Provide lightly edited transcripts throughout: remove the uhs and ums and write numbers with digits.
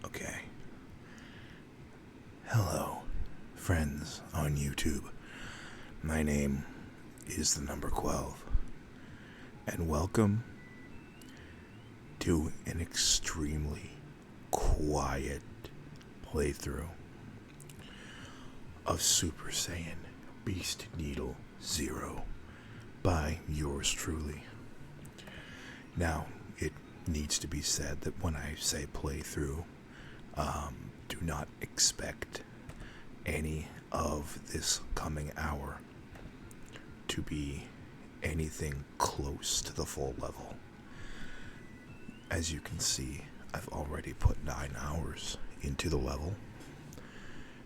Okay. Hello, friends on YouTube. My name is the number 12, and welcome to an extremely quiet playthrough of Super Saiyan Beast Needle Zero by yours truly. Now, it needs to be said that when I say playthrough, do not expect any of this coming hour to be anything close to the full level. As you can see, I've already put 9 hours into the level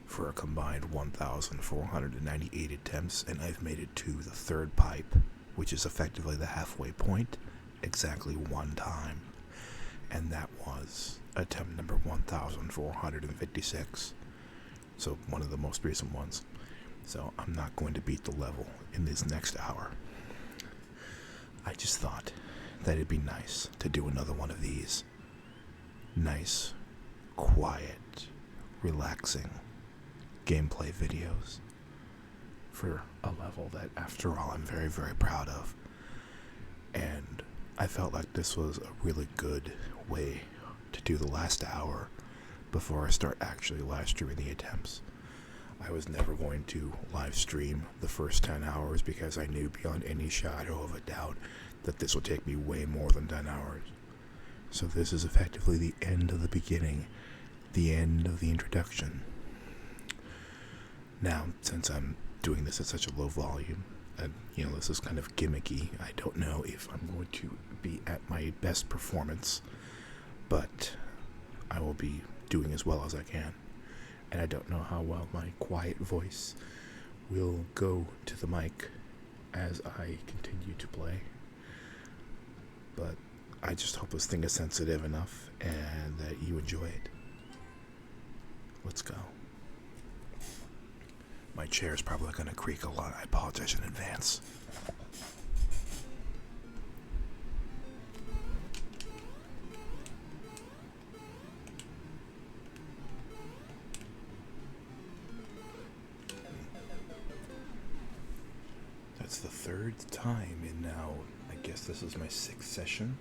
for a combined 1,498 attempts, and I've made it to the third pipe, which is effectively the halfway point, exactly one time, and that was attempt number 1,456, so one of the most recent ones. So I'm not going to beat the level in this next hour. I just thought that it'd be nice to do another one of these nice, quiet, relaxing gameplay videos for a level that, after all, I'm very, very proud of. And I felt like this was a really good way to do the last hour before I start actually live streaming the attempts. I was never going to live stream the first 10 hours because I knew beyond any shadow of a doubt that this would take me way more than 10 hours. So this is effectively the end of the beginning, the end of the introduction. Now, since I'm doing this at such a low volume, and this is kind of gimmicky, I don't know if I'm going to be at my best performance, but I will be doing as well as I can. And I don't know how well my quiet voice will go to the mic as I continue to play. But I just hope this thing is sensitive enough and that you enjoy it. Let's go. My chair is probably going to creak a lot. I apologize in advance. That's the third time in now, I guess this is my 6th session,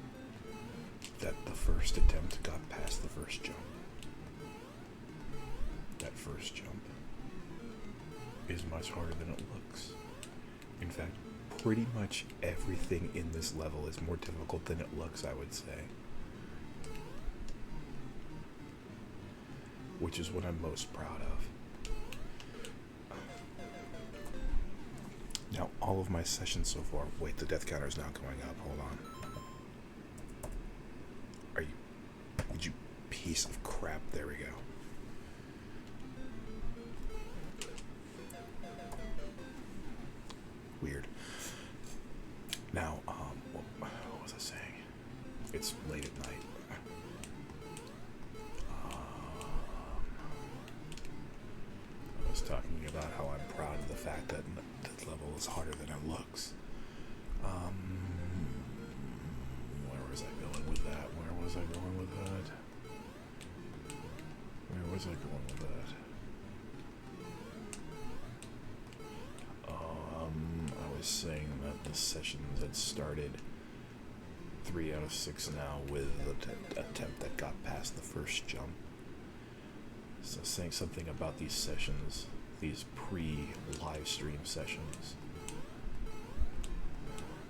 that the first attempt got past the first jump. That first jump is much harder than it looks. In fact, pretty much everything in this level is more difficult than it looks, I would say. Which is what I'm most proud of. Now, all of my sessions so far... Wait, the death counter is now going up. Hold on. Would you piece of crap? There we go. Weird. Now, what was I saying? It's late at night. I was talking about how I'm proud of the fact that this level is harder than it looks. Where was I going with that? I was saying that the sessions had started 3 out of 6 now with the attempt that got past the first jump. So saying something about these sessions, these pre-live stream sessions,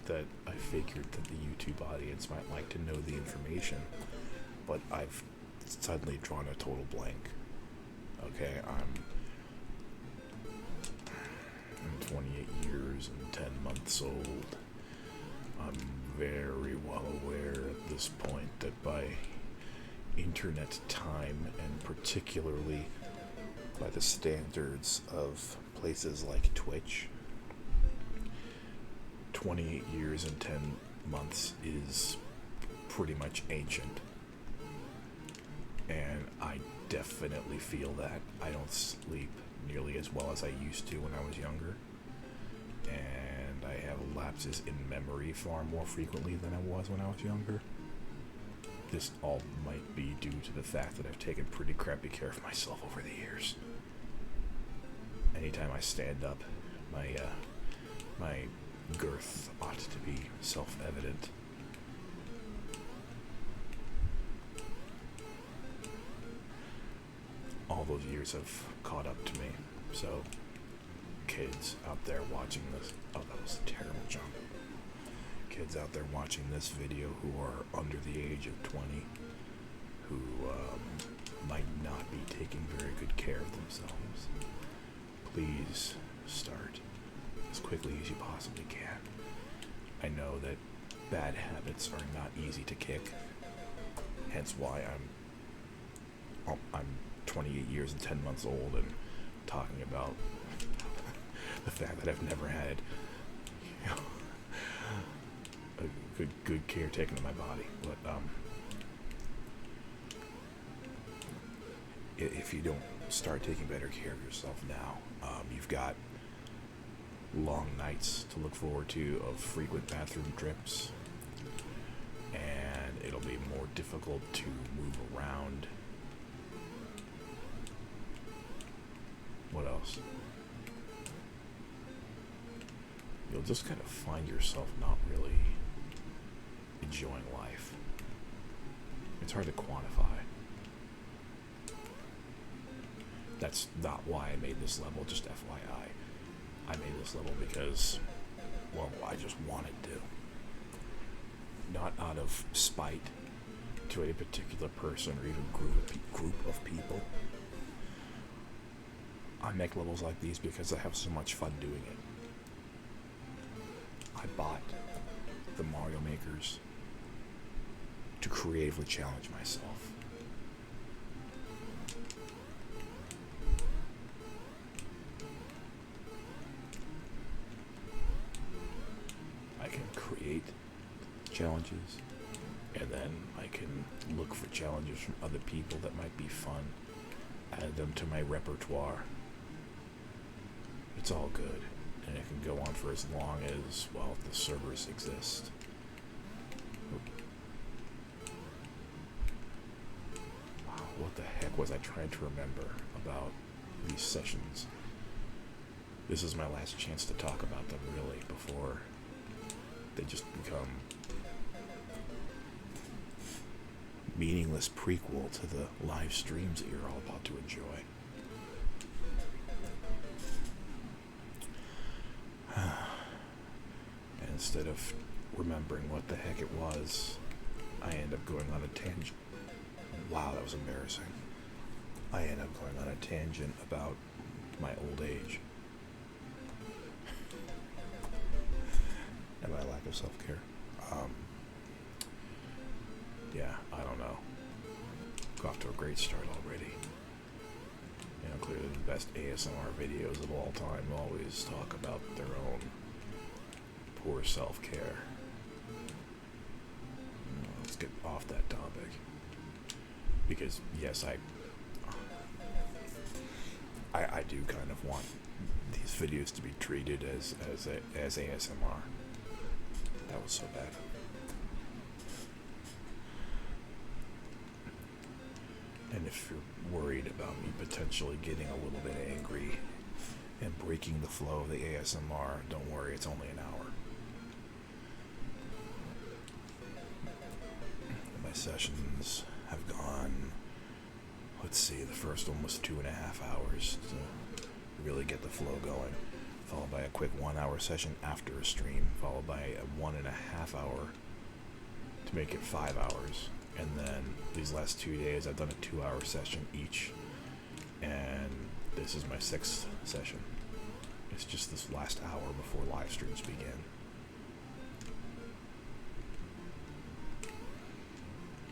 that I figured that the YouTube audience might like to know the information, but I've suddenly drawn a total blank. Okay, I'm 28 years and 10 months old. I'm very well aware at this point that by internet time, and particularly by the standards of places like Twitch, 28 years and 10 months is pretty much ancient. And I definitely feel that. I don't sleep nearly as well as I used to when I was younger. And I have lapses in memory far more frequently than I was when I was younger. this all might be due to the fact that I've taken pretty crappy care of myself over the years. Anytime I stand up, my girth ought to be self-evident. All those years have caught up to me. So, kids out there watching this, oh, that was a terrible jump. Kids out there watching this video who are under the age of 20, who might not be taking very good care of themselves, please start as quickly as you possibly can. I know that bad habits are not easy to kick, hence why I'm 28 years and 10 months old and talking about the fact that I've never had, you know, a good care taken of my body. But if you don't start taking better care of yourself now, you've got long nights to look forward to of frequent bathroom trips, and it'll be more difficult to move around. What else? You'll just kind of find yourself not really enjoying life. It's hard to quantify. That's not why I made this level, just FYI. I made this level because, well, I just wanted to. Not out of spite to a particular person or even group of people. I make levels like these because I have so much fun doing it. I bought the Mario Makers to creatively challenge myself. I can create challenges, and then I can look for challenges from other people that might be fun, add them to my repertoire. It's all good, and it can go on for as long as, well, the servers exist. Wow, what the heck was I trying to remember about these sessions? This is my last chance to talk about them, really, before they just become meaningless prequel to the live streams that you're all about to enjoy. And instead of remembering what the heck it was, I end up going on a tangent. Wow, that was embarrassing. I end up going on a tangent about my old age and my lack of self-care. Yeah, I don't know. Got off to a great start already. You know, clearly the best ASMR videos of all time always talk about their own poor self-care. Let's get off that topic. Because, yes, I do kind of want these videos to be treated as ASMR. That was so bad. And if you're worried about me potentially getting a little bit angry and breaking the flow of the ASMR, don't worry, it's only an hour. My sessions have gone, let's see, the first one was 2.5 hours to really get the flow going, followed by a quick 1 hour session after a stream, followed by a 1.5 hour to make it 5 hours. And then these last 2 days I've done a 2 hour session each, and this is my 6th session. It's just this last hour before live streams begin.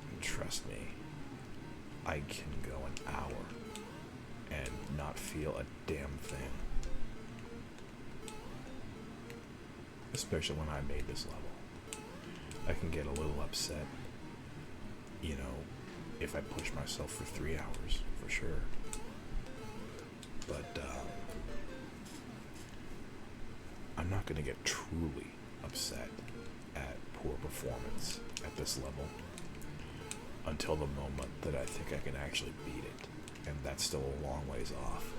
And trust me, I can go an hour and not feel a damn thing. Especially when I made this level. I can get a little upset, you know, if I push myself for 3 hours, for sure. But I'm not going to get truly upset at poor performance at this level. until the moment that I think I can actually beat it, and that's still a long ways off.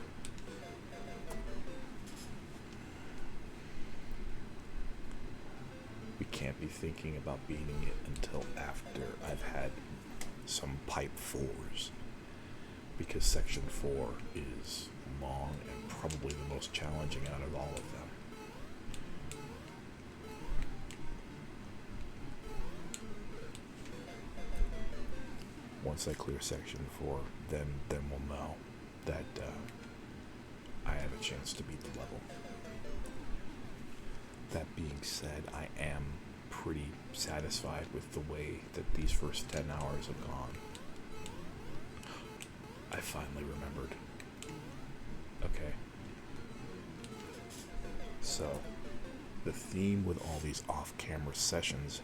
We can't be thinking about beating it until after I've had some pipe 4s, because section 4 is long and probably the most challenging out of all of them. Once I clear section 4, then we'll know that I have a chance to beat the level. That being said, I am pretty satisfied with the way that these first 10 hours have gone. I finally remembered. Okay. So, the theme with all these off-camera sessions,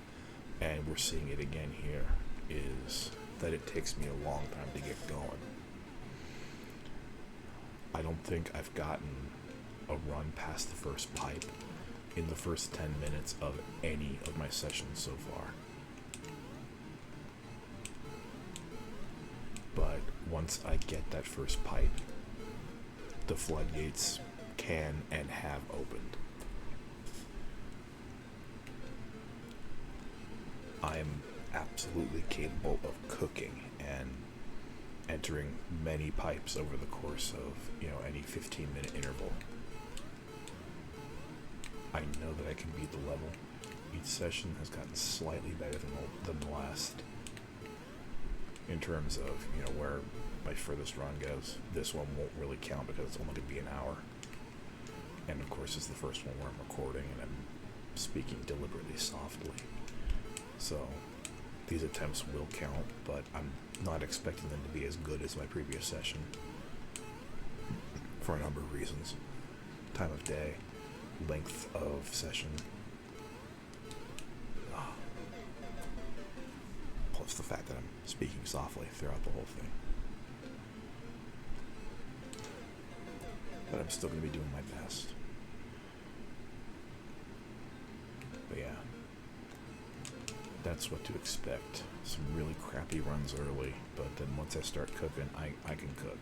and we're seeing it again here, is that it takes me a long time to get going. I don't think I've gotten a run past the first pipe in the first 10 minutes of any of my sessions so far. But once I get that first pipe, the floodgates can and have opened. I am absolutely capable of cooking and entering many pipes over the course of, any 15-minute interval. I know that I can beat the level. Each session has gotten slightly better than the last in terms of, where my furthest run goes. This one won't really count because it's only going to be an hour. And of course, it's the first one where I'm recording and I'm speaking deliberately softly. So these attempts will count, but I'm not expecting them to be as good as my previous session for a number of reasons. Time of day, length of session, plus the fact that I'm speaking softly throughout the whole thing. But I'm still going to be doing my best. But yeah, that's what to expect. Some really crappy runs early, but then once I start cooking, I can cook.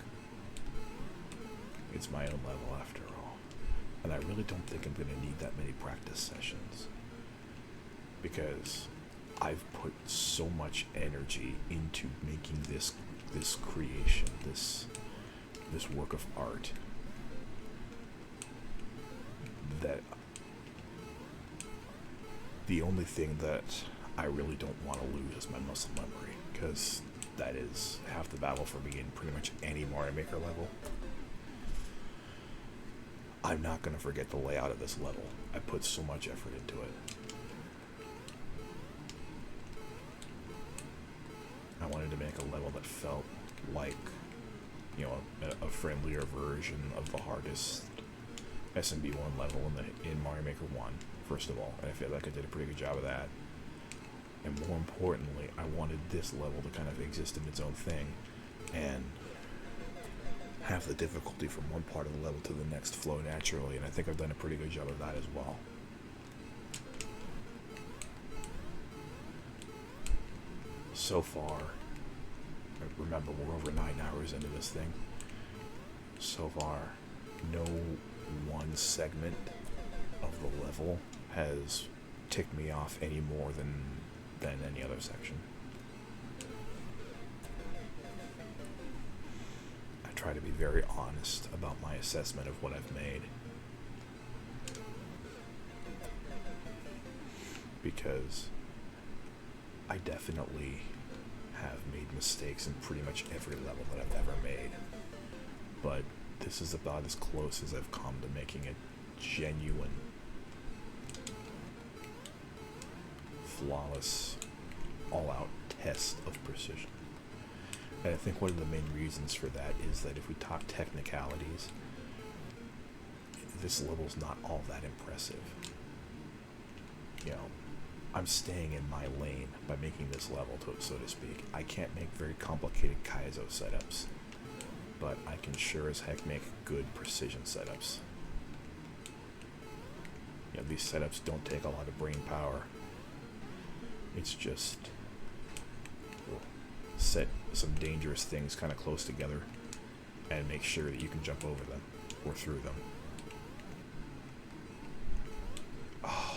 It's my own level after all. And I really don't think I'm going to need that many practice sessions, because I've put so much energy into making this creation, this work of art, that the only thing that I really don't want to lose is my muscle memory, because that is half the battle for me in pretty much any Mario Maker level. I'm not going to forget the layout of this level. I put so much effort into it. I wanted to make a level that felt like, a friendlier version of the hardest SMB1 level in Mario Maker 1, first of all. And I feel like I did a pretty good job of that. And more importantly, I wanted this level to kind of exist in its own thing and have the difficulty from one part of the level to the next flow naturally, and I think I've done a pretty good job of that as well. So far, remember, we're over 9 hours into this thing. So far, no one segment of the level has ticked me off any more than any other section. I try to be very honest about my assessment of what I've made, because I definitely have made mistakes in pretty much every level that I've ever made, but this is about as close as I've come to making a genuine, flawless, all-out test of precision. And I think one of the main reasons for that is that if we talk technicalities, this level's not all that impressive. I'm staying in my lane by making this level, so to speak. I can't make very complicated Kaizo setups, but I can sure as heck make good precision setups. These setups don't take a lot of brain power. It's just set some dangerous things kind of close together and make sure that you can jump over them or through them. Oh.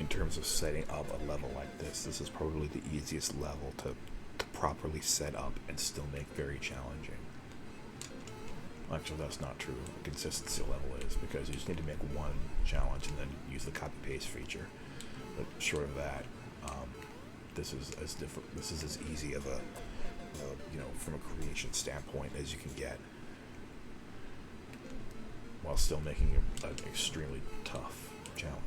In terms of setting up a level like this is probably the easiest level to properly set up and still make very challenging. Actually, that's not true. The consistency level is, because you just need to make one challenge and then use the copy paste feature. But short of that, this is as different. This is as easy of a, from a creation standpoint as you can get, while still making it an extremely tough challenge.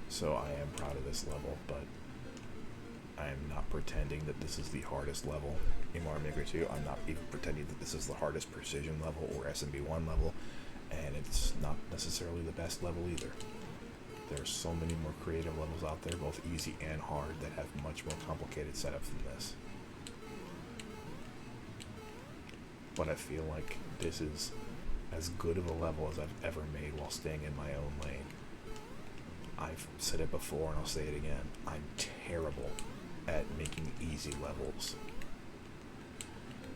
So I am proud of this level, but I am not pretending that this is the hardest level in Mario Maker 2. I'm not even pretending that this is the hardest precision level or SMB1 level, and it's not necessarily the best level either. There's so many more creative levels out there, both easy and hard, that have much more complicated setups than this. But I feel like this is as good of a level as I've ever made while staying in my own lane. I've said it before and I'll say it again. I'm terrible at making easy levels,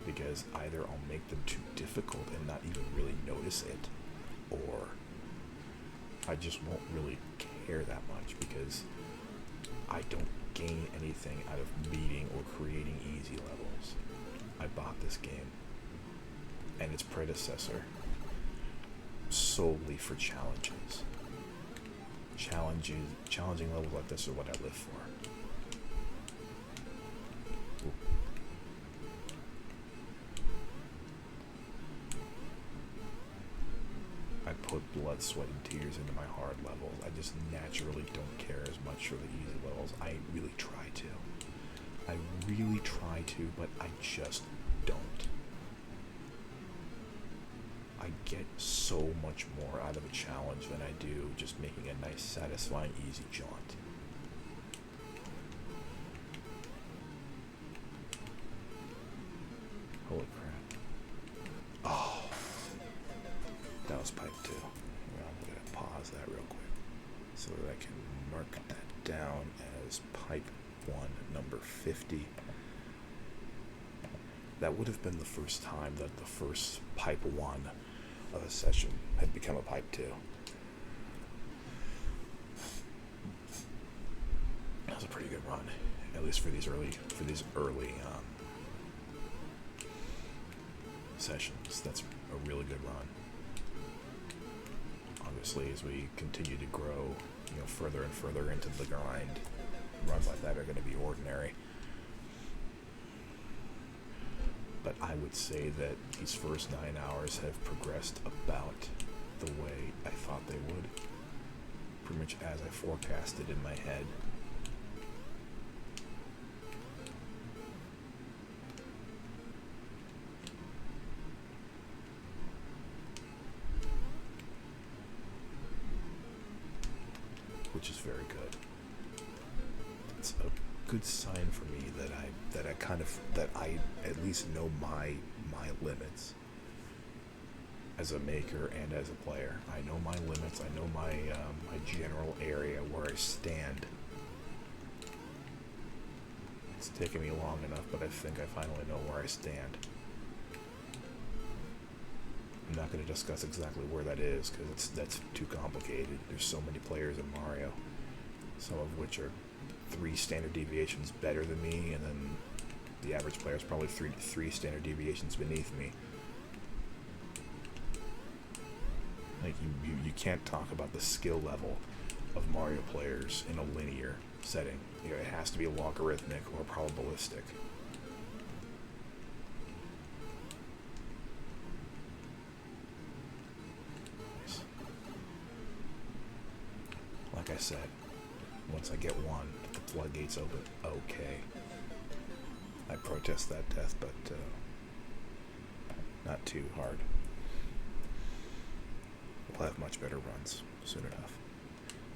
because either I'll make them too difficult and not even really notice it, or I just won't really care that much, because I don't gain anything out of beating or creating easy levels. I bought this game and its predecessor solely for challenges. Challenging levels like this are what I live for. Ooh. I put blood, sweat, and tears into my hard levels. I just naturally don't care as much for the easy levels. I really try to. But I just don't. I get so much more out of a challenge than I do just making a nice, satisfying, easy jaunt. Holy crap. Oh. That was pipe 2. Well, I'm going to pause that real quick so that I can mark that down as pipe 1, number 50. That would have been the first time that the first pipe 1 of a session had become a pipe 2. That was a pretty good run, at least for these early sessions. That's a really good run. Obviously, as we continue to grow, further and further into the grind, runs like that are going to be ordinary. But I would say that these first 9 hours have progressed about the way I thought they would. Pretty much as I forecasted in my head. Which is very good. It's a good sign for me that I at least know my limits as a maker and as a player. I know my limits. I know my general area where I stand. It's taken me long enough, but I think I finally know where I stand. I'm not going to discuss exactly where that is, because that's too complicated. There's so many players in Mario, some of which are 3 standard deviations better than me, and then the average player is probably 3 standard deviations beneath me. Like, you can't talk about the skill level of Mario players in a linear setting. It has to be logarithmic or probabilistic. Nice. Like I said, once I get one, the floodgates open. Okay. I protest that death, but not too hard. We'll have much better runs soon enough.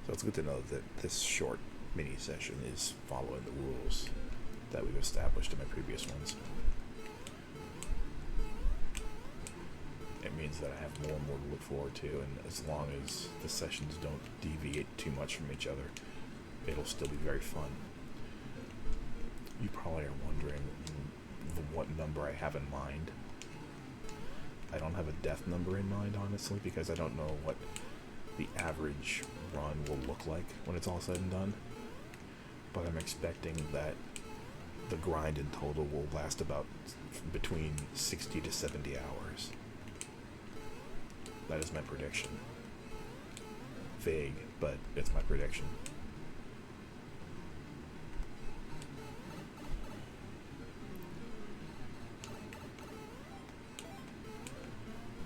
So it's good to know that this short mini session is following the rules that we've established in my previous ones. means that I have more and more to look forward to, and as long as the sessions don't deviate too much from each other, it'll still be very fun. You probably are wondering what number I have in mind. I don't have a death number in mind, honestly, because I don't know what the average run will look like when it's all said and done. But I'm expecting that the grind in total will last about between 60 to 70 hours. That is my prediction. Vague, but it's my prediction.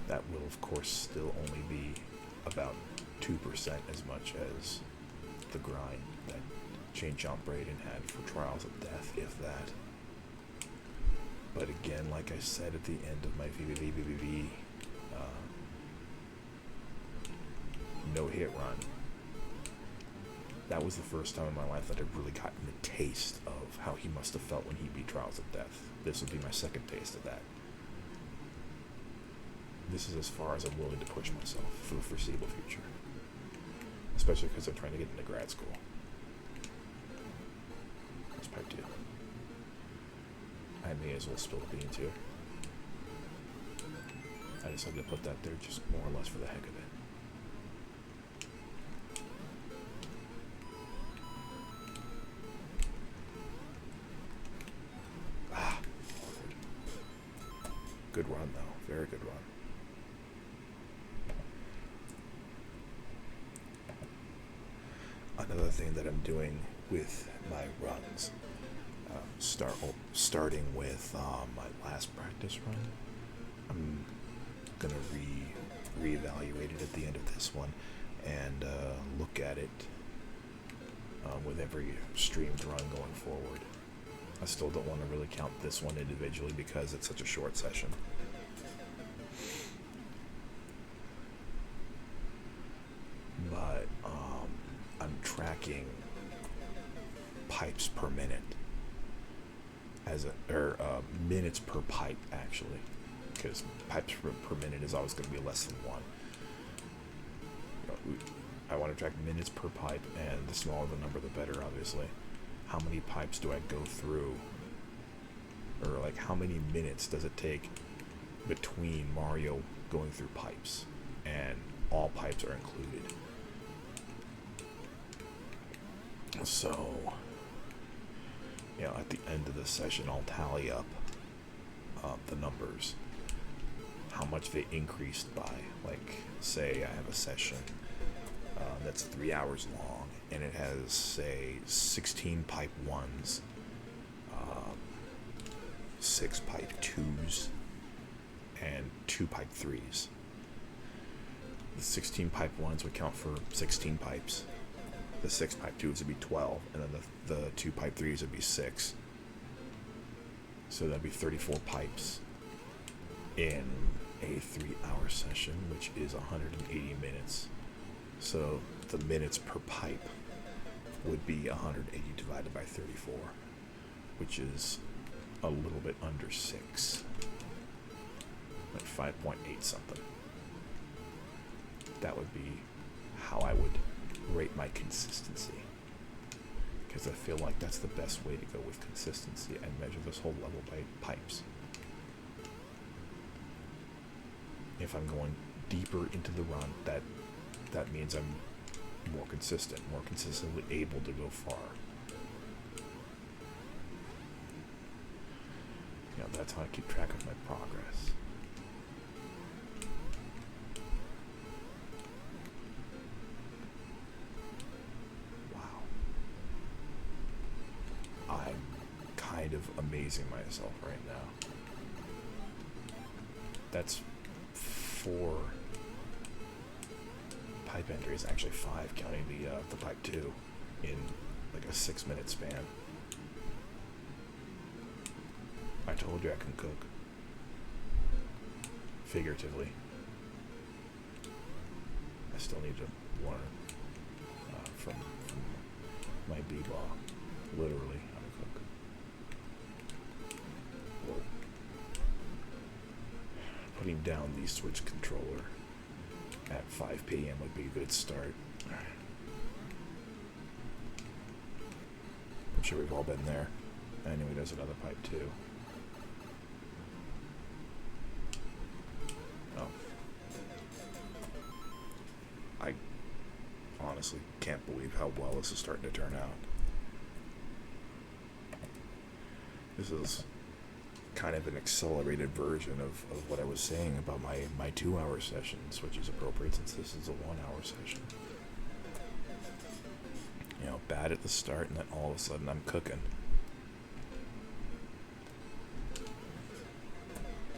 That will, of course, still only be about 2% as much as the grind that Jane John Braden had for Trials of Death, if that. But again, like I said at the end of my VVV no-hit run, that was the first time in my life that I'd really gotten the taste of how he must have felt when he beat Trials of Death. This would be my second taste of that. This is as far as I'm willing to push myself for the foreseeable future. Especially because I'm trying to get into grad school. That's pipe 2. I may as well spill the beans here. I decided to put that there just more or less for the heck of it. Good run, though. Very good run. Another thing that I'm doing with my runs, starting with my last practice run, I'm going to reevaluate it at the end of this one and look at it with every streamed run going forward. I still don't want to really count this one individually because it's such a short session. But I'm tracking pipes per minute minutes per pipe, actually, because pipes per minute is always going to be less than 1. I want to track minutes per pipe, and the smaller the number, the better, obviously. How many pipes do I go through, or like how many minutes does it take between Mario going through pipes, and all pipes are included. So, at the end of the session, I'll tally up the numbers, how much they increased by. Like, say I have a session that's 3 hours long, and it has, say, 16 pipe 1s, 6 pipe 2s, and 2 pipe 3s. The 16 pipe 1s would count for 16 pipes. The 6 pipe 2s would be 12, and then the 2 pipe 3s would be 6. So that'd be 34 pipes in a 3-hour session, which is 180 minutes. So the minutes per pipe would be 180 divided by 34, which is a little bit under 6, like 5.8 something. That would be how I would rate my consistency, because I feel like that's the best way to go with consistency and measure this whole level by pipes. If I'm going deeper into the run, that means I'm more consistently able to go far. That's how I keep track of my progress. I'm kind of amazing myself right now. That's 4 pipe entries, actually 5 counting the pipe 2 in like a 6-minute span. I told you I can cook. Figuratively. I still need to learn from my b-ball. Literally how to cook. putting down the Switch controller at 5 p.m. would be a good start. I'm sure we've all been there. Anyway, there's another pipe too. Oh. I honestly can't believe how well this is starting to turn out. This is kind of an accelerated version of what I was saying about my 2-hour sessions, which is appropriate since this is a 1-hour session. You know, bad at the start, and then all of a sudden I'm cooking.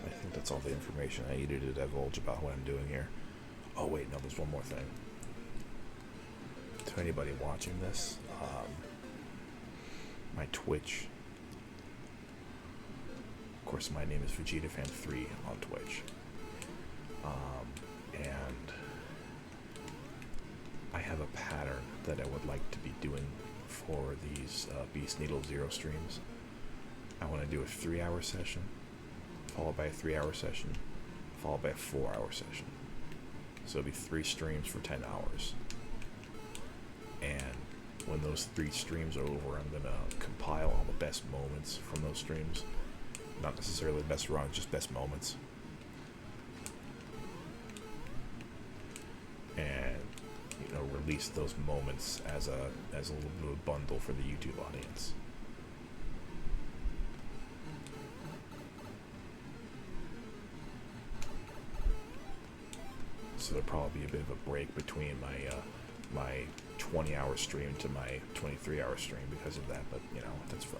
I think that's all the information I needed to divulge about what I'm doing here. Oh wait, no, there's one more thing. To anybody watching this, my Twitch. Of course, my name is VegetaFan3 on Twitch. And I have a pattern that I would like to be doing for these Beast Needle Zero streams. I want to do a 3-hour session, followed by a 3-hour session, followed by a 4-hour session. So it'll be 3 streams for 10 hours. And when those 3 streams are over, I'm going to compile all the best moments from those streams. Not necessarily the best runs, just best moments. And, you know, release those moments as a little bit of a bundle for the YouTube audience. So there'll probably be a bit of a break between my 20-hour stream to my 23-hour stream because of that, but you know,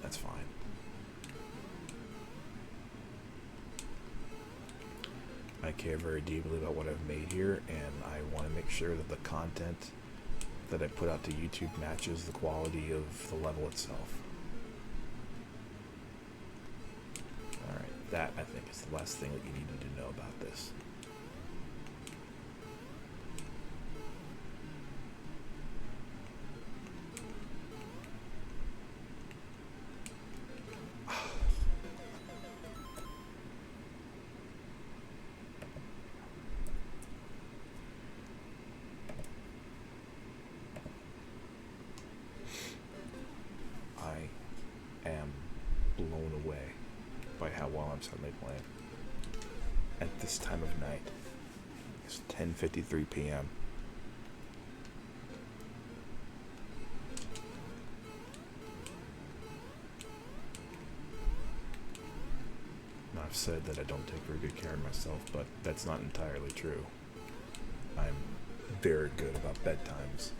that's fine. I care very deeply about what I've made here, and I want to make sure that the content that I put out to YouTube matches the quality of the level itself. Alright, that I think is the last thing that you needed to know about this. Blown away by how well I'm suddenly playing at this time of night. It's 10:53 p.m. Now, I've said that I don't take very good care of myself, but that's not entirely true. I'm very good about bedtimes.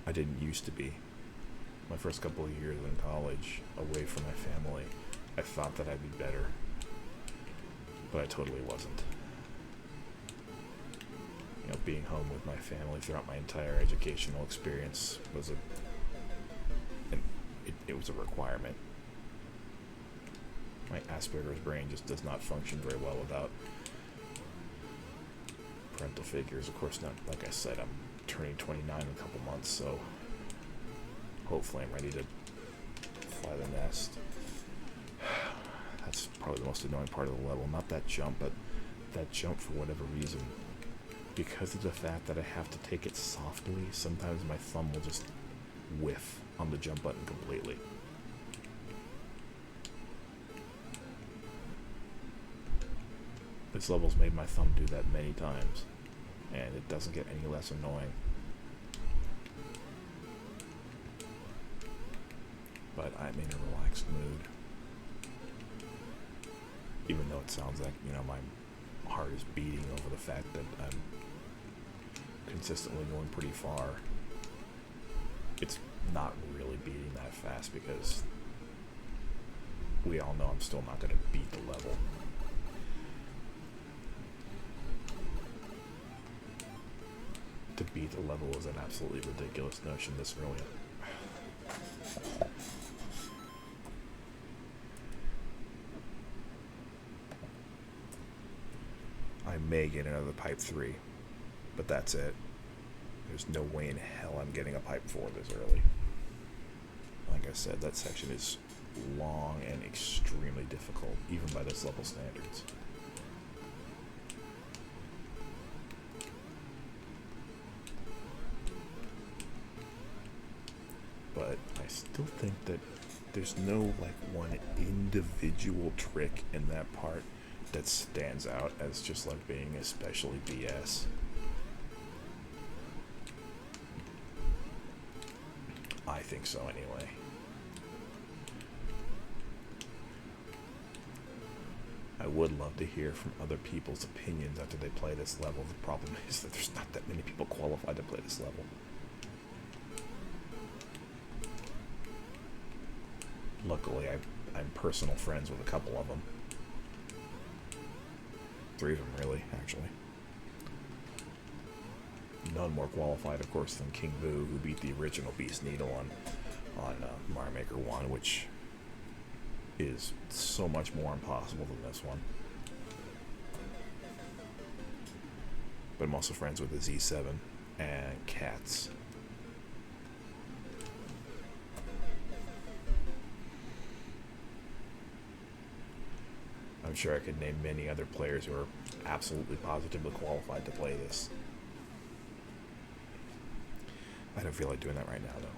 I didn't used to be. My first couple of years in college, away from my family, I thought that I'd be better, but I totally wasn't. You know, being home with my family throughout my entire educational experience was it was a requirement. My Asperger's brain just does not function very well without parental figures. Of course, not like I said, I'm turning 29 in a couple months, so hopefully I'm ready to fly the nest. That's probably the most annoying part of the level. Not that jump, but that jump for whatever reason. Because of the fact that I have to take it softly, sometimes my thumb will just whiff on the jump button completely. This level's made my thumb do that many times, and it doesn't get any less annoying. But I'm in a relaxed mood. Even though it sounds like, you know, my heart is beating over the fact that I'm consistently going pretty far. It's not really beating that fast because we all know I'm still not going to beat the level. To beat the level is an absolutely ridiculous notion this early. I may get another pipe 3, but that's it. There's no way in hell I'm getting a pipe 4 this early. Like I said, that section is long and extremely difficult, even by this level standards. still think that there's no like one individual trick in that part that stands out as just like being especially BS. I think so anyway. I would love to hear from other people's opinions after they play this level. The problem is that there's not that many people qualified to play this level. Luckily, I'm personal friends with a couple of them. 3 of them, really, actually. None more qualified, of course, than King Boo, who beat the original Beast Needle on Mario Maker 1, which is so much more impossible than this one. But I'm also friends with the Z7 and Cats. I'm sure I could name many other players who are absolutely positively qualified to play this. I don't feel like doing that right now, though.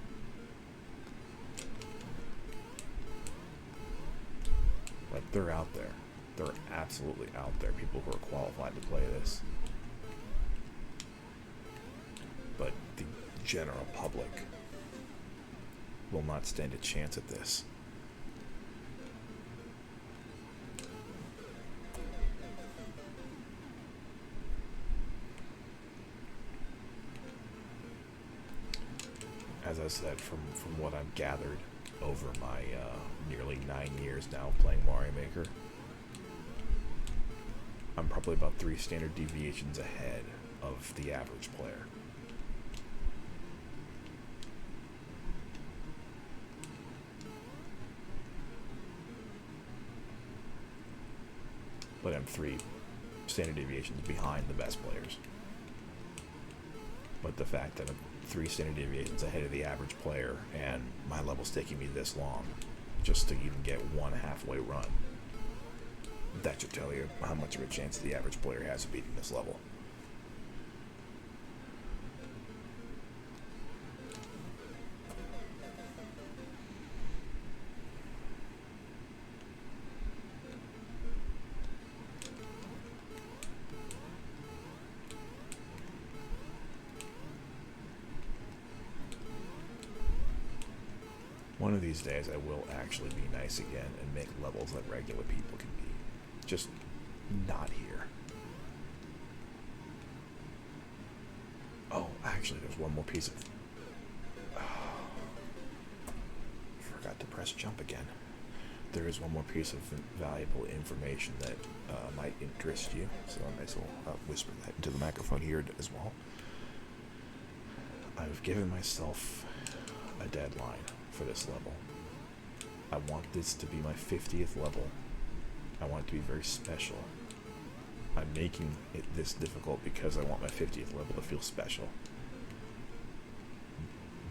But they're out there. They're absolutely out there. People who are qualified to play this. But the general public will not stand a chance at this. As I said, from what I've gathered over my nearly 9 years now playing Mario Maker, I'm probably about 3 standard deviations ahead of the average player. But I'm 3 standard deviations behind the best players. But the fact that I'm 3 standard deviations ahead of the average player, and my level's taking me this long just to even get one halfway run, that should tell you how much of a chance the average player has of beating this level. One of these days I will actually be nice again and make levels that regular people can beat. Just not here. Oh, actually there's one more piece of... forgot to press jump again. There is one more piece of valuable information that might interest you, so I might as well whisper that into the microphone here as well. I've given myself a deadline for this level. I want this to be my 50th level. I want it to be very special. I'm making it this difficult because I want my 50th level to feel special.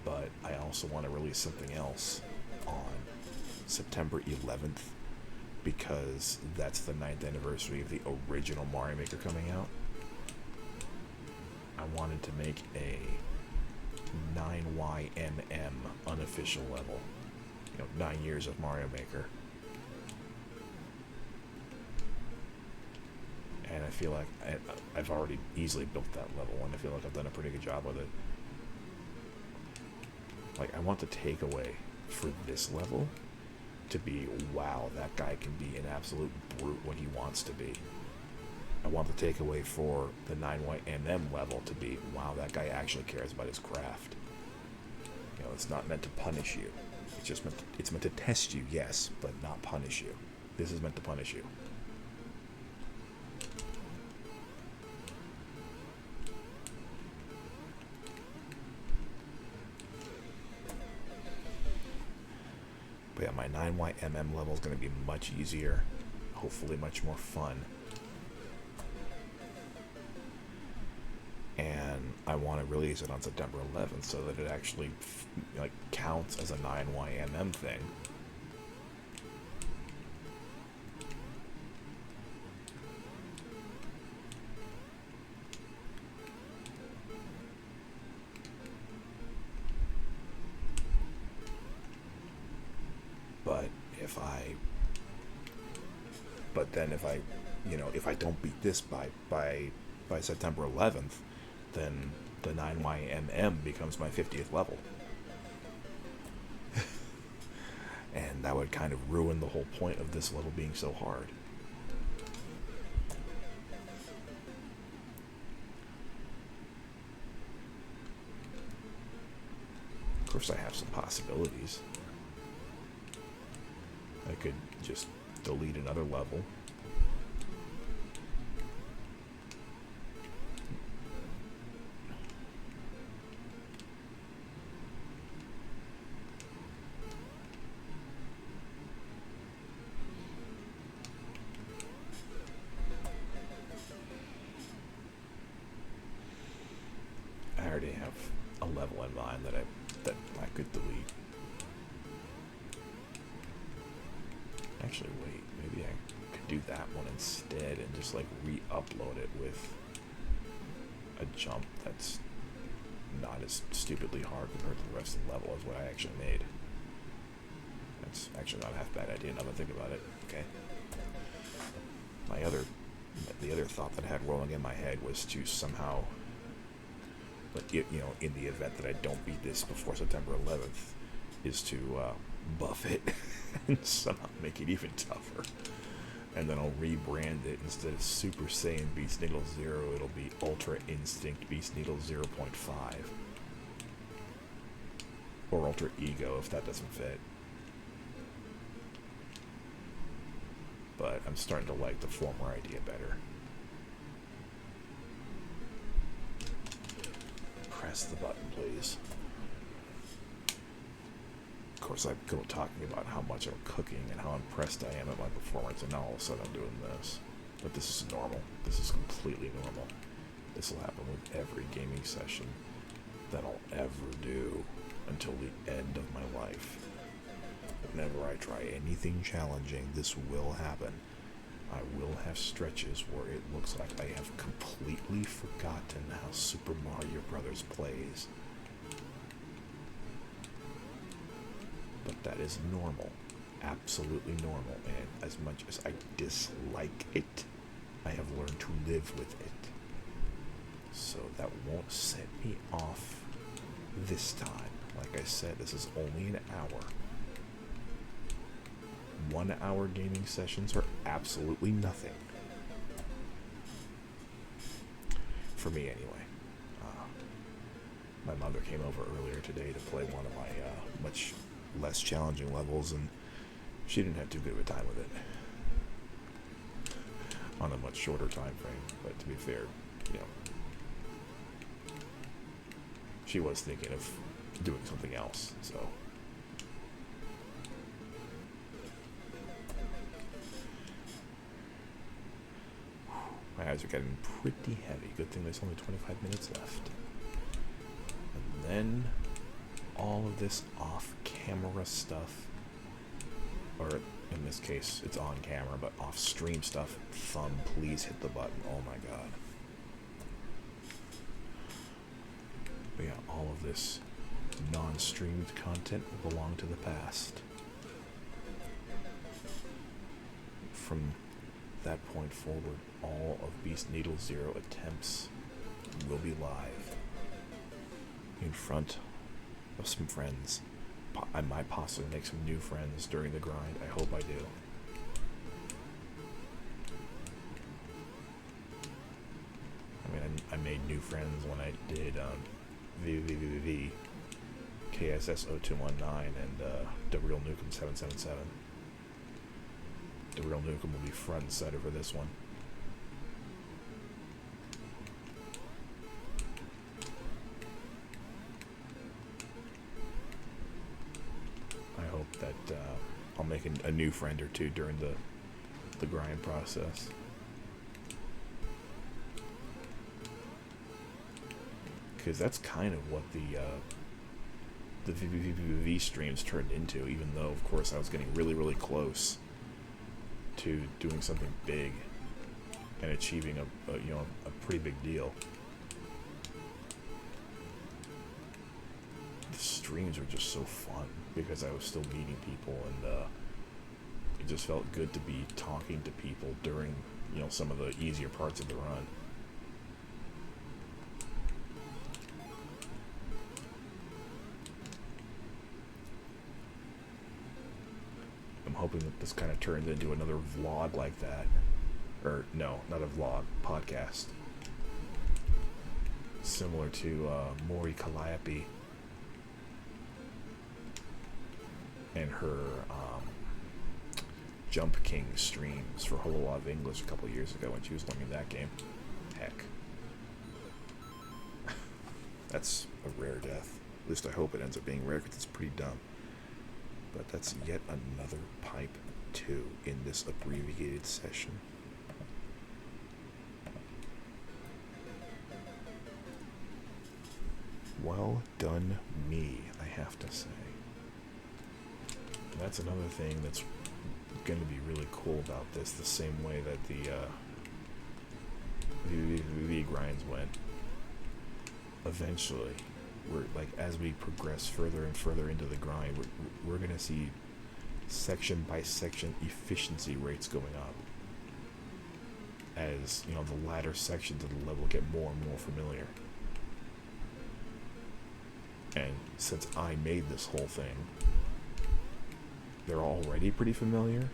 But I also want to release something else on September 11th because that's the 9th anniversary of the original Mario Maker coming out. I wanted to make a 9YMM unofficial level. 9 years of Mario Maker. And I feel like I've already easily built that level, and I feel like I've done a pretty good job with it. Like, I want the takeaway for this level to be, wow, that guy can be an absolute brute when he wants to be. I want the takeaway for the 9YMM level to be, wow, that guy actually cares about his craft. It's not meant to punish you. It's just meant to test you, yes, but not punish you. This is meant to punish you. But yeah, my 9YMM level is going to be much easier, hopefully much more fun. And I want to release it on September 11th so that it actually counts as a 9YMM thing. but then if I, if I don't beat this by September 11th, then the 9YMM becomes my 50th level. And that would kind of ruin the whole point of this level being so hard. Of course, I have some possibilities. I could just delete another level. I already have a level in mind that I could delete. Actually, wait, maybe I could do that one instead and just like re-upload it with a jump that's not as stupidly hard compared to the rest of the level as what I actually made. That's actually not a half bad idea now that I think about it. Okay. The other thought that I had rolling in my head was to somehow, in the event that I don't beat this before September 11th, is to buff it and somehow make it even tougher. And then I'll rebrand it. Instead of Super Saiyan Beast Needle 0, it'll be Ultra Instinct Beast Needle 0.5. Or Ultra Ego, if that doesn't fit. But I'm starting to like the former idea better. Press the button, please. Of course, I go talking about how much I'm cooking and how impressed I am at my performance, and now all of a sudden I'm doing this. But this is normal. This is completely normal. This will happen with every gaming session that I'll ever do until the end of my life. Whenever I try anything challenging, this will happen. I will have stretches where it looks like I have completely forgotten how Super Mario Brothers plays. But that is normal. Absolutely normal. And as much as I dislike it, I have learned to live with it. So that won't set me off this time. Like I said, this is only an hour. 1 hour gaming sessions are absolutely nothing. For me, anyway. My mother came over earlier today to play one of my much less challenging levels, and she didn't have too good of a time with it. On a much shorter time frame, but to be fair, she was thinking of doing something else, so. My eyes are getting pretty heavy. Good thing there's only 25 minutes left. And then all of this off-camera stuff, or in this case, it's on camera, but off-stream stuff. Thumb, please hit the button. Oh my god. But yeah, all of this non-streamed content will belong to the past. From that point forward, all of Beast Needle 0 attempts will be live in front of some friends. I might possibly make some new friends during the grind. I hope I do. I mean, I made new friends when I did VVVV, KSS0219, and The Real Nukem 777. The Real Nukem will be front and center for this one. I hope that I'll make a new friend or two during the grind process. Because that's kind of what the VVVV streams turned into, even though, of course, I was getting really, really close to doing something big and achieving a pretty big deal. The streams were just so fun because I was still meeting people, and it just felt good to be talking to people during, you know, some of the easier parts of the run. I'm hoping that this kind of turns into another vlog like that. Or, no, not a vlog, podcast. Similar to Maury Calliope and her Jump King streams for a whole lot of English a couple years ago when she was learning that game. Heck. That's a rare death. At least I hope it ends up being rare, because it's pretty dumb. But that's yet another pipe 2 in this abbreviated session. Well done me, I have to say. And that's another thing that's going to be really cool about this, the same way that the VV grinds went. Eventually, we're like, as we progress further and further into the grind, we're going to see section by section efficiency rates going up. As, you know, the latter sections of the level get more and more familiar. And since I made this whole thing, they're already pretty familiar.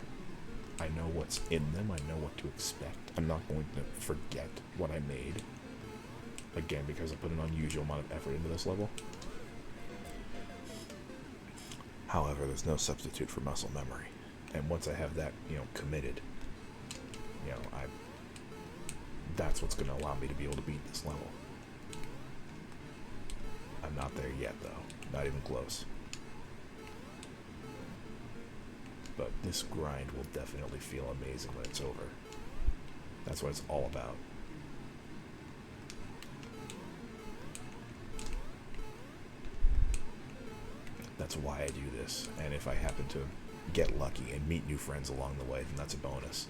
I know what's in them. I know what to expect. I'm not going to forget what I made. Again, because I put an unusual amount of effort into this level. However, there's no substitute for muscle memory. And once I have that, you know, committed, you know, that's what's going to allow me to be able to beat this level. I'm not there yet, though. Not even close. But this grind will definitely feel amazing when it's over. That's what it's all about. That's why I do this. And if I happen to get lucky and meet new friends along the way, then that's a bonus.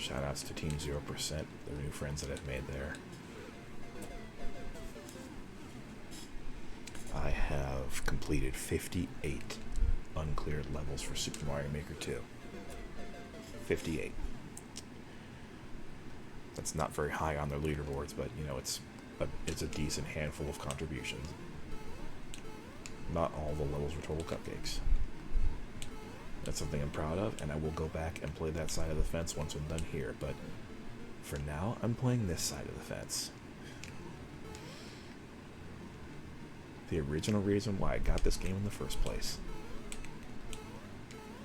Shoutouts to Team 0%, the new friends that I've made there. I have completed 58 uncleared levels for Super Mario Maker 2. 58. That's not very high on their leaderboards, but you know, it's a decent handful of contributions. Not all the levels were total cupcakes. That's something I'm proud of, and I will go back and play that side of the fence once I'm done here, but for now, I'm playing this side of the fence. The original reason why I got this game in the first place.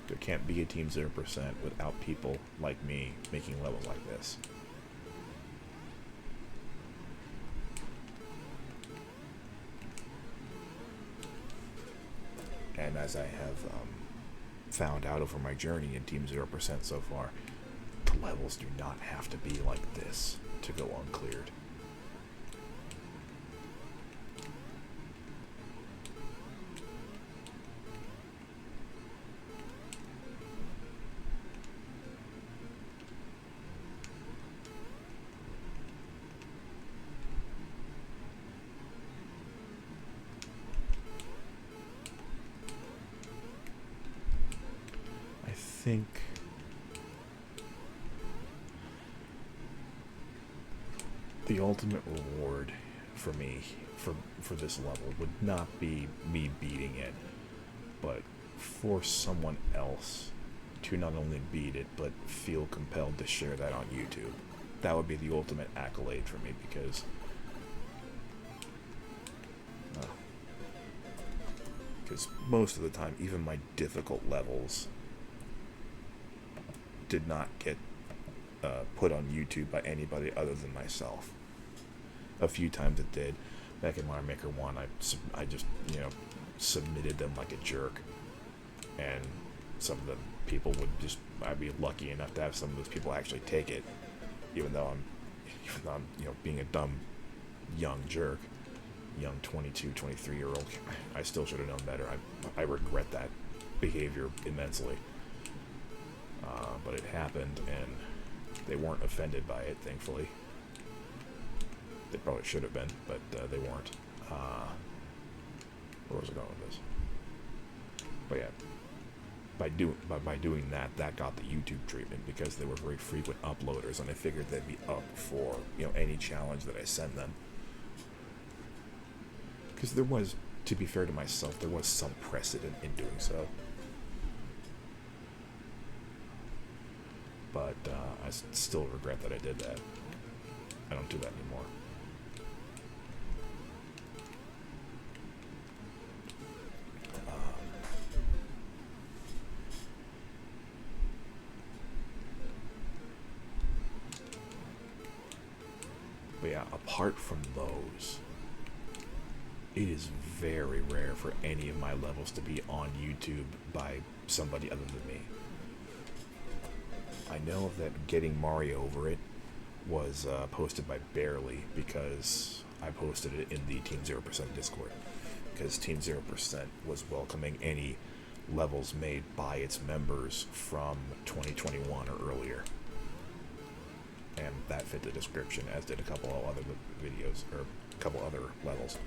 There can't be a Team 0% without people like me making levels like this. And as I have found out over my journey in Team 0% so far, the levels do not have to be like this to go uncleared. I think the ultimate reward for me for this level would not be me beating it, but for someone else to not only beat it but feel compelled to share that on YouTube. That would be the ultimate accolade for me, because most of the time, even my difficult levels did not get put on YouTube by anybody other than myself. A few times it did. Back in Mario Maker 1, I just, you know, submitted them like a jerk. And some of the people would just, I'd be lucky enough to have some of those people actually take it. Even though I'm, you know, being a dumb young jerk. Young 22, 23-year-old. I still should have known better. I regret that behavior immensely. happened, and they weren't offended by it, thankfully. They probably should have been, but they weren't. Where was I going with this? But yeah, by doing that, that got the YouTube treatment because they were very frequent uploaders, and I figured they'd be up for, you know, any challenge that I send them. Because there was, to be fair to myself, there was some precedent in doing so. But I still regret that I did that. I don't do that anymore. But yeah, apart from those, it is very rare for any of my levels to be on YouTube by somebody other than me. I know that Getting Mario Over It was posted by Barely because I posted it in the Team 0% Discord. Because Team 0% was welcoming any levels made by its members from 2021 or earlier. And that fit the description, as did a couple of other videos, or a couple other levels.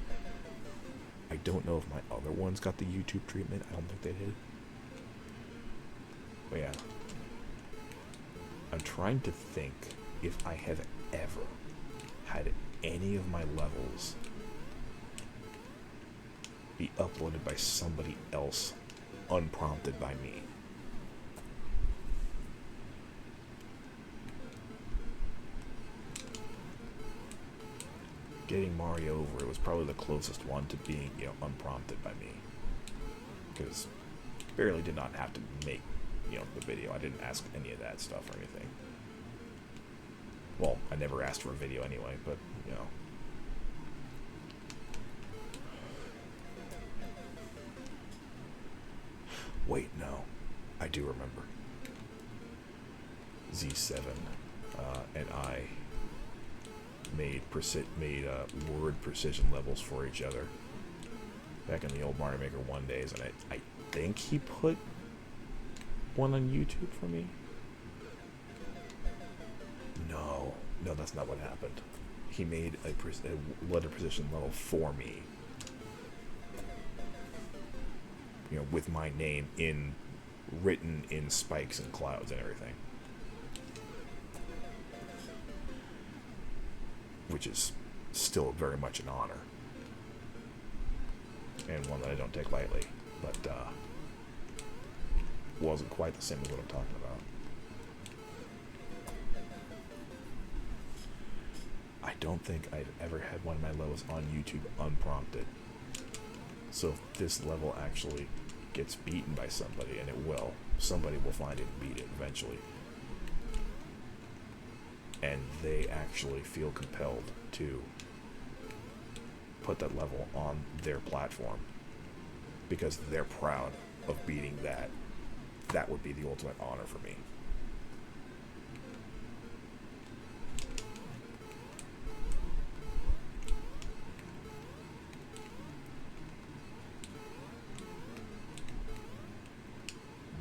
I don't know if my other ones got the YouTube treatment. I don't think they did. But yeah. I'm trying to think if I have ever had any of my levels be uploaded by somebody else unprompted by me. Getting Mario Over It was probably the closest one to being, you know, unprompted by me. Because Barely did not have to make, you know, the video. I didn't ask any of that stuff or anything. Well, I never asked for a video anyway, but, you know. Wait, no. I do remember. Z7 and I made word precision levels for each other back in the old Mario Maker 1 days, and I think he put one on YouTube for me. No, that's not what happened. He made a letter precision level for me, you know, with my name written in spikes and clouds and everything, which is still very much an honor and one that I don't take lightly, but wasn't quite the same as what I'm talking about. I don't think I've ever had one of my levels on YouTube unprompted. So if this level actually gets beaten by somebody, and it will, somebody will find it and beat it eventually, and they actually feel compelled to put that level on their platform because they're proud of beating that, that would be the ultimate honor for me.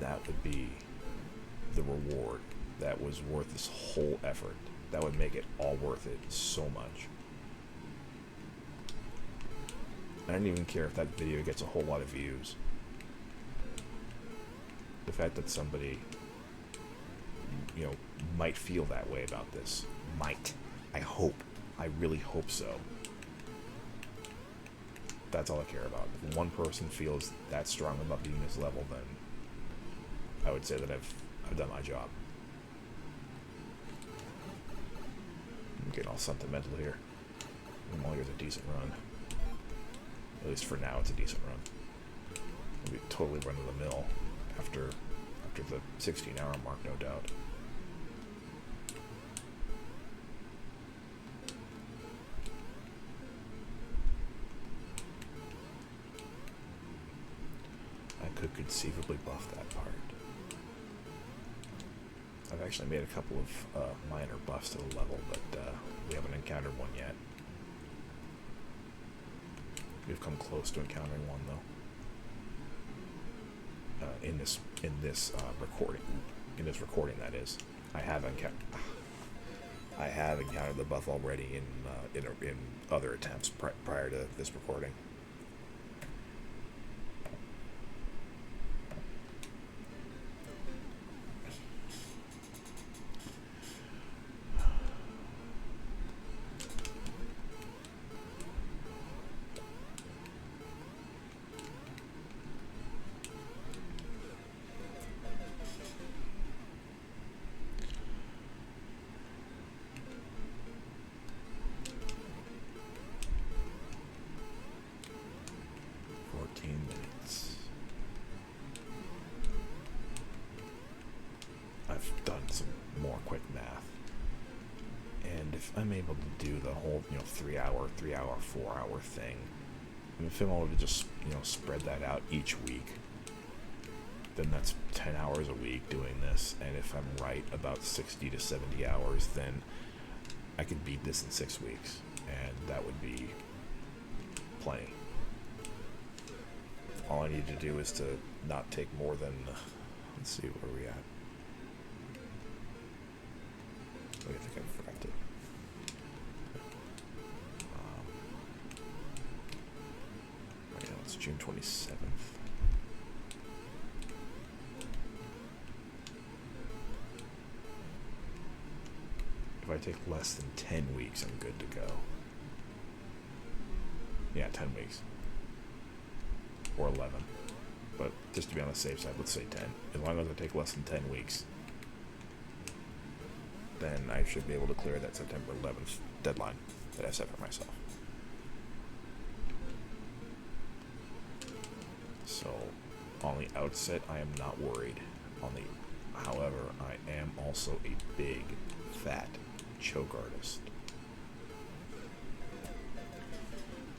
That would be the reward that was worth this whole effort. That would make it all worth it so much. I don't even care if that video gets a whole lot of views. The fact that somebody, you know, might feel that way about this. Might. I hope. I really hope so. That's all I care about. If one person feels that strong about beating this level, then I would say that I've done my job. I'm getting all sentimental here. Molly's a decent run. At least for now, it's a decent run. It'll be totally run of the mill after the 16-hour mark, no doubt. I could conceivably buff that part. I've actually made a couple of minor buffs to the level, but we haven't encountered one yet. We've come close to encountering one, though. In this recording. in this recording, that is. I have encountered the buff already in other attempts prior to this recording. I've done some more quick math, and if I'm able to do the whole 3 hour, 4 hour thing, and if I'm able to just spread that out each week, then that's 10 hours a week doing this. And if I'm right about 60 to 70 hours, then I could beat this in 6 weeks, and that would be plenty. All I need to do is to not take more than, let's see, where are we at? I think I forgot to. Right now it's June 27th. If I take less than 10 weeks, I'm good to go. Yeah, 10 weeks. Or 11. But just to be on the safe side, let's say 10. As long as I take less than 10 weeks, then I should be able to clear that September 11th deadline that I set for myself. So, on the outset, I am not worried. However, I am also a big, fat choke artist.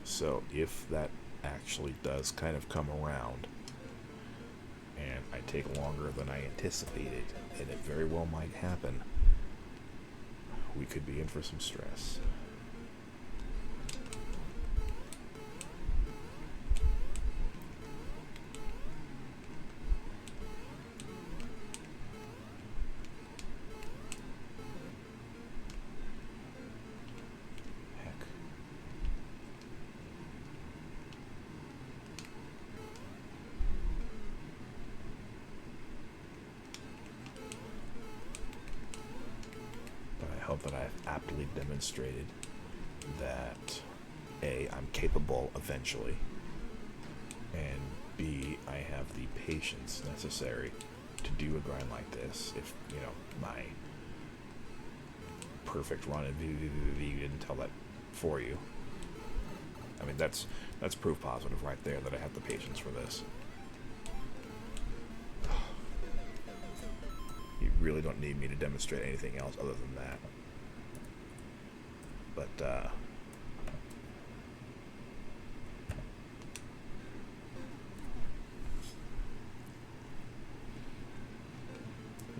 So, if that actually does kind of come around, and I take longer than I anticipated, and it very well might happen, we could be in for some stress. Heck. Hope that I have aptly demonstrated that A, I'm capable eventually, and B, I have the patience necessary to do a grind like this. If my perfect run in VVVV didn't tell that for you, I mean that's proof positive right there that I have the patience for this. You really don't need me to demonstrate anything else other than that. But,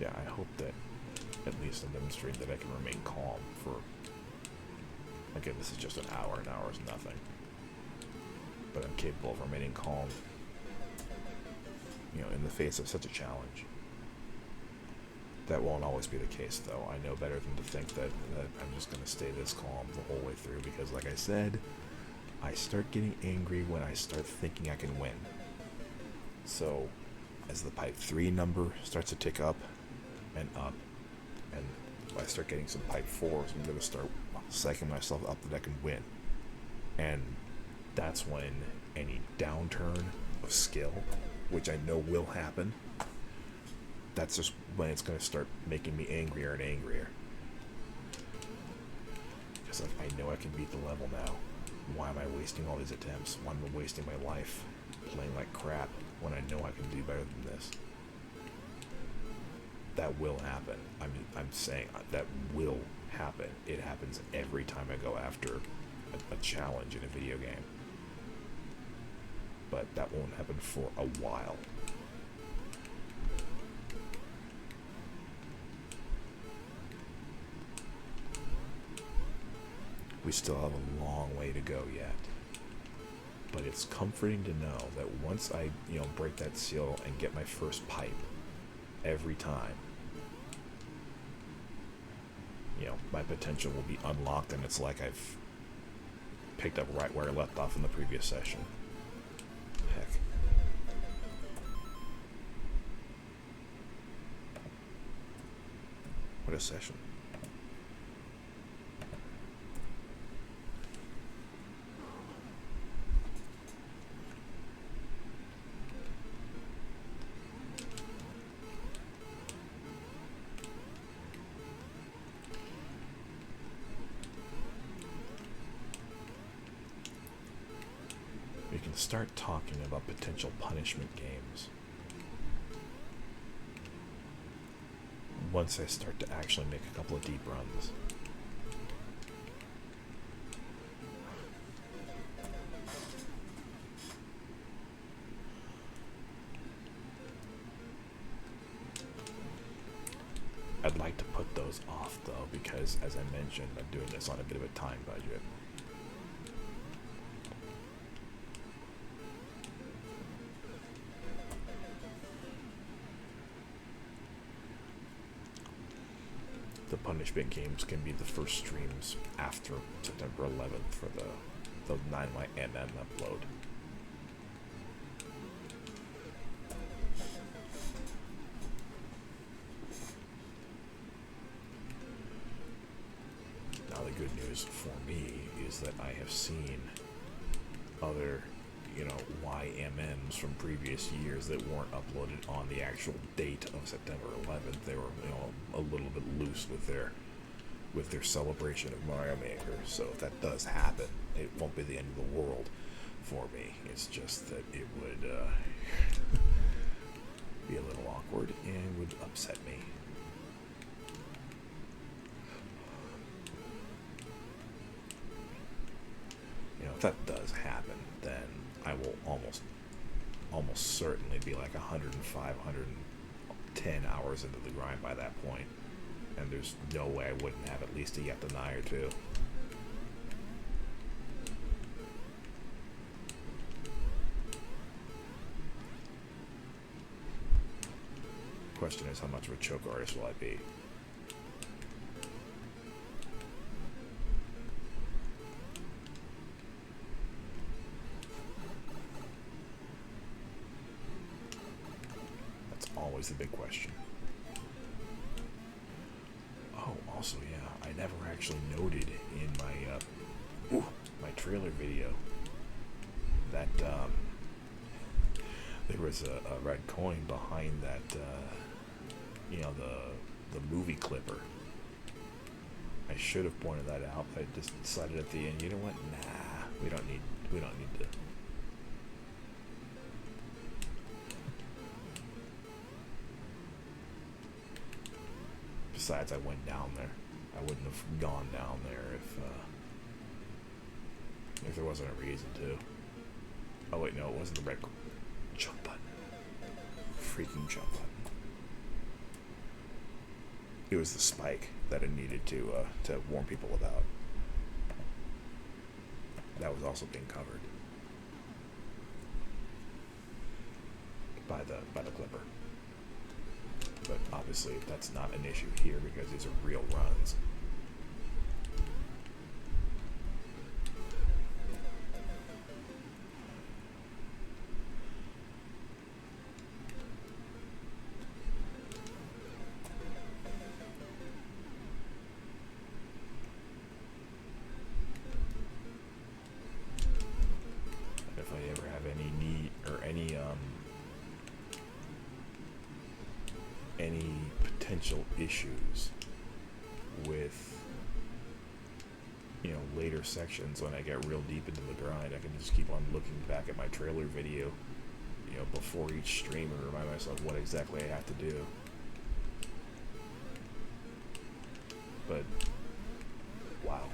yeah, I hope that at least I demonstrate that I can remain calm for, again, this is just an hour is nothing. But I'm capable of remaining calm, in the face of such a challenge. That won't always be the case, though. I know better than to think that I'm just going to stay this calm the whole way through, because, like I said, I start getting angry when I start thinking I can win. So, as the pipe 3 number starts to tick up, and I start getting some pipe 4s, I'm going to start psyching myself up that I can win. And that's when any downturn of skill, which I know will happen, that's just when it's going to start making me angrier and angrier. Because I know I can beat the level now. Why am I wasting all these attempts? Why am I wasting my life playing like crap when I know I can do better than this? That will happen. I'm saying that will happen. It happens every time I go after a challenge in a video game. But that won't happen for a while. We still have a long way to go yet. But it's comforting to know that once I, break that seal and get my first pipe every time, my potential will be unlocked, and it's like I've picked up right where I left off in the previous session. Heck. What a session. We can start talking about potential punishment games once I start to actually make a couple of deep runs. I'd like to put those off though, because as I mentioned, I'm doing this on a bit of a time budget. The punishment games can be the first streams after September 11th for the 9mm upload. Now the good news for me is that I have seen other, YMMs from previous years that weren't uploaded on the actual date of September 11th. They were, a little bit loose with their celebration of Mario Maker. So if that does happen, it won't be the end of the world for me. It's just that it would be a little awkward and would upset me. If that does happen, then I will almost certainly be like 105, 110 hours into the grind by that point. And there's no way I wouldn't have at least a yet deny or two. Question is, how much of a choke artist will I be? Always the big question. Oh, also, yeah, I never actually noted in my trailer video that there was a red coin behind that, the movie clipper. I should have pointed that out. I just decided at the end, you know what? Nah, we don't need to. Besides, I went down there. I wouldn't have gone down there if there wasn't a reason to. Oh wait, no, it wasn't the red jump button. Freaking jump button. It was the spike that I needed to warn people about. That was also being covered by the clipper. But obviously that's not an issue here because these are real runs. If I ever have any need or any potential issues with later sections when I get real deep into the grind, I can just keep on looking back at my trailer video before each stream and remind myself what exactly I have to do. But wow,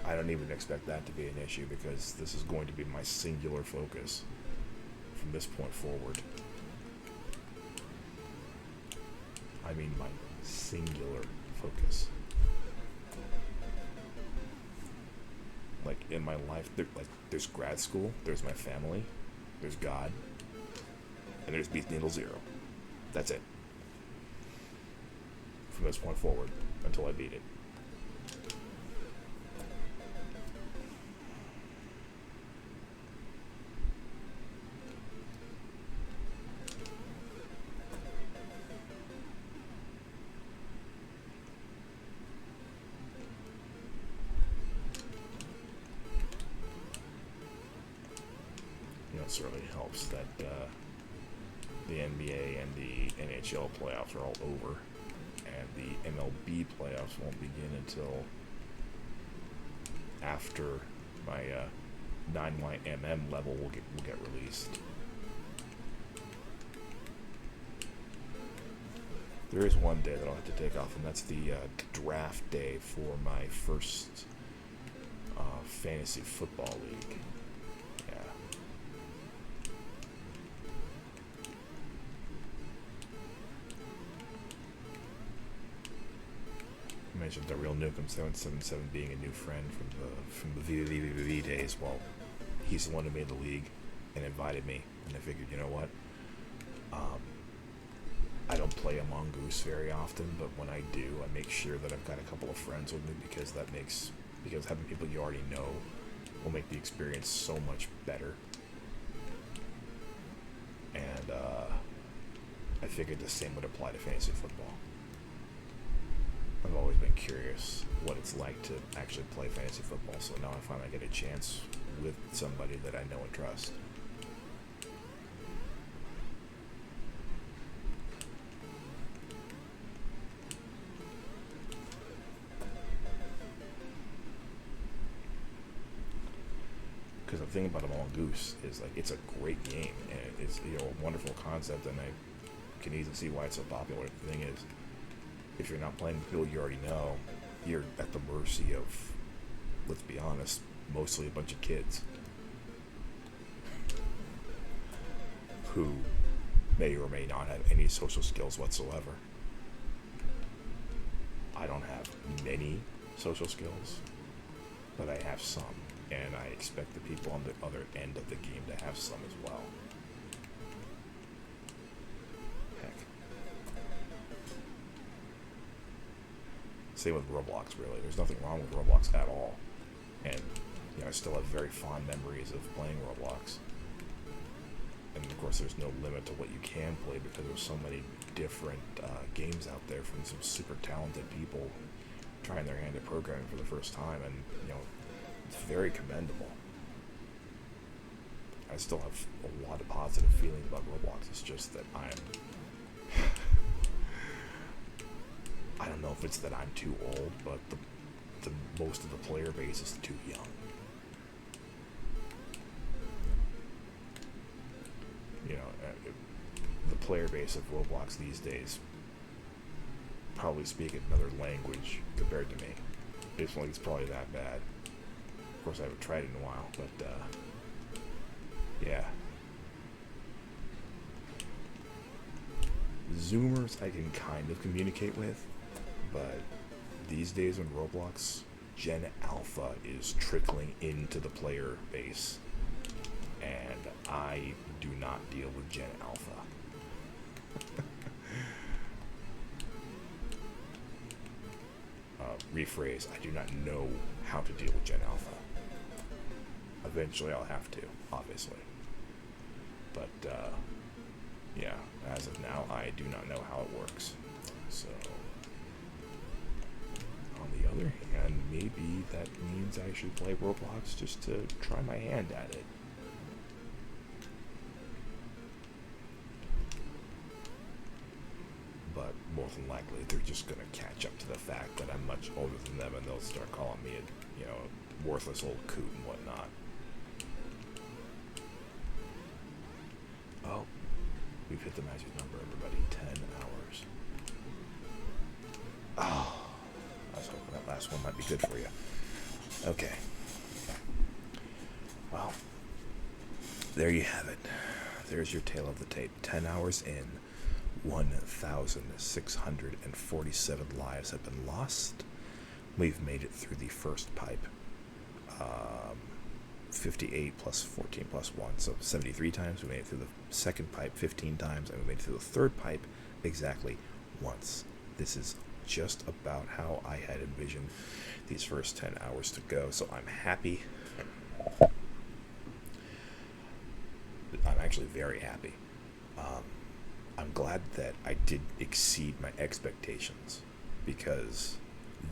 I don't even expect that to be an issue because this is going to be my singular focus from this point forward. I mean my singular focus. Like in my life, there's grad school, there's my family, there's God, and there's Beast Needle Zero. That's it. From this point forward, until I beat it. it certainly helps that the NBA and the NHL playoffs are all over, and the MLB playoffs won't begin until after my 9YMM level will get released. There is one day that I'll have to take off, and that's the draft day for my first fantasy football league. Yeah. I mentioned the real Nukem 777 being a new friend from the VVVV days. Well, he's the one who made the league and invited me, and I figured, you know what? I don't play Among Us very often, but when I do, I make sure that I've got a couple of friends with me, because having people you already know will make the experience so much better. And I figured the same would apply to fantasy football. I've always been curious what it's like to actually play fantasy football, so now I finally get a chance with somebody that I know and trust. Because the thing about Among Us is, like, it's a great game, and it's, you know, a wonderful concept, and I can easily see why it's so popular. The thing is, if you're not playing with people you already know, you're at the mercy of, let's be honest, mostly a bunch of kids who may or may not have any social skills whatsoever. I don't have many social skills, but I have some. And I expect the people on the other end of the game to have some as well. Heck. Same with Roblox, really. There's nothing wrong with Roblox at all. And, you know, I still have very fond memories of playing Roblox. And, of course, there's no limit to what you can play, because there's so many different games out there from some super talented people trying their hand at programming for the first time. And, you know, it's very commendable. I still have a lot of positive feelings about Roblox. It's just that I don't know if it's that I'm too old, but the most of the player base is too young. You know, the player base of Roblox these days probably speak another language compared to me. It's like it's probably that bad. Of course, I haven't tried it in a while, but yeah. Zoomers I can kind of communicate with, but these days on Roblox, Gen Alpha is trickling into the player base, and I do not deal with Gen Alpha. Rephrase, I do not know how to deal with Gen Alpha. Eventually I'll have to, obviously. But, yeah, as of now, I do not know how it works. So, on the other hand, maybe that means I should play Roblox just to try my hand at it. But more than likely, they're just going to catch up to the fact that I'm much older than them, and they'll start calling me a, you know, worthless old coot and whatnot. Oh, we've hit the magic number, everybody. 10 hours. Oh, I was hoping that last one might be good for you. Okay. Well, there you have it. There's your tale of the tape. 10 hours in. 1,647 lives have been lost. We've made it through the first pipe. 58 plus 14 plus 1, so 73 times. We made it through the second pipe 15 times, and we made it through the third pipe exactly once. This is just about how I had envisioned these first 10 hours to go, so I'm happy. I'm actually very happy. I'm glad that I did exceed my expectations, because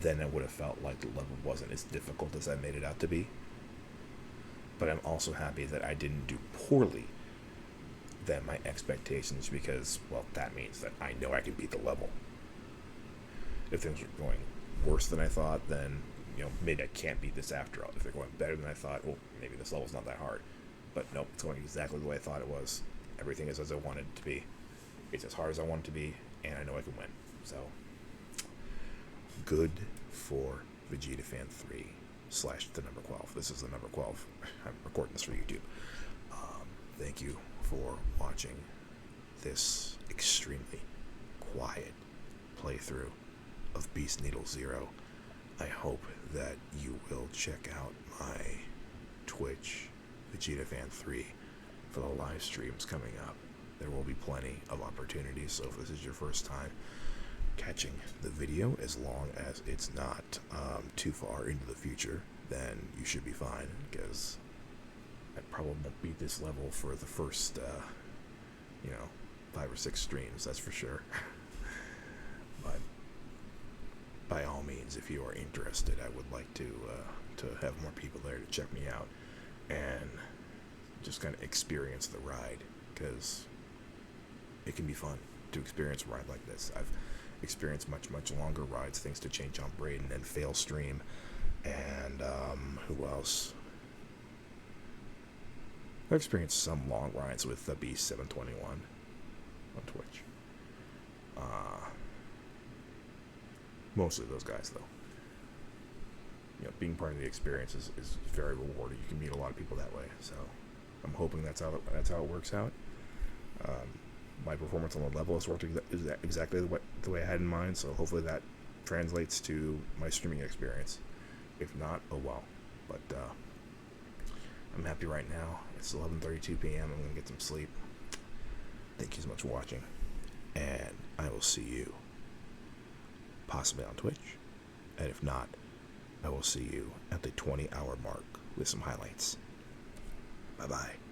then it would have felt like the level wasn't as difficult as I made it out to be. But I'm also happy that I didn't do poorly than my expectations, because, well, that means that I know I can beat the level. If things are going worse than I thought, then, maybe I can't beat this after all. If they're going better than I thought, well, maybe this level's not that hard. But nope, it's going exactly the way I thought it was. Everything is as I wanted it to be. It's as hard as I want it to be, and I know I can win. So, good for Vegeta Fan 3 / the number 12. This is the number 12. I'm recording this for YouTube. Thank you for watching this extremely quiet playthrough of Beast Needle Zero. I hope that you will check out my Twitch, Vegeta Fan 3, for the live streams coming up. There will be plenty of opportunities, so if this is your first time catching the video, as long as it's not too far into the future, then you should be fine, because I probably won't beat this level for the first 5 or 6 streams, that's for sure. But by all means, if you are interested, I would like to have more people there to check me out and just kind of experience the ride, because it can be fun to experience a ride like this. I've experienced much longer rides, thanks to Chain Jump Braden and Fail Stream, and who else? I've experienced some long rides with the B721 on Twitch. Mostly those guys, though. Being part of the experience is very rewarding. You can meet a lot of people that way, so I'm hoping that's how it works out. My performance on the level has worked exactly the way I had in mind, so hopefully that translates to my streaming experience. If not, oh well. But I'm happy right now. It's 11:32 p.m. I'm going to get some sleep. Thank you so much for watching, and I will see you possibly on Twitch, and if not, I will see you at the 20-hour mark with some highlights. Bye-bye.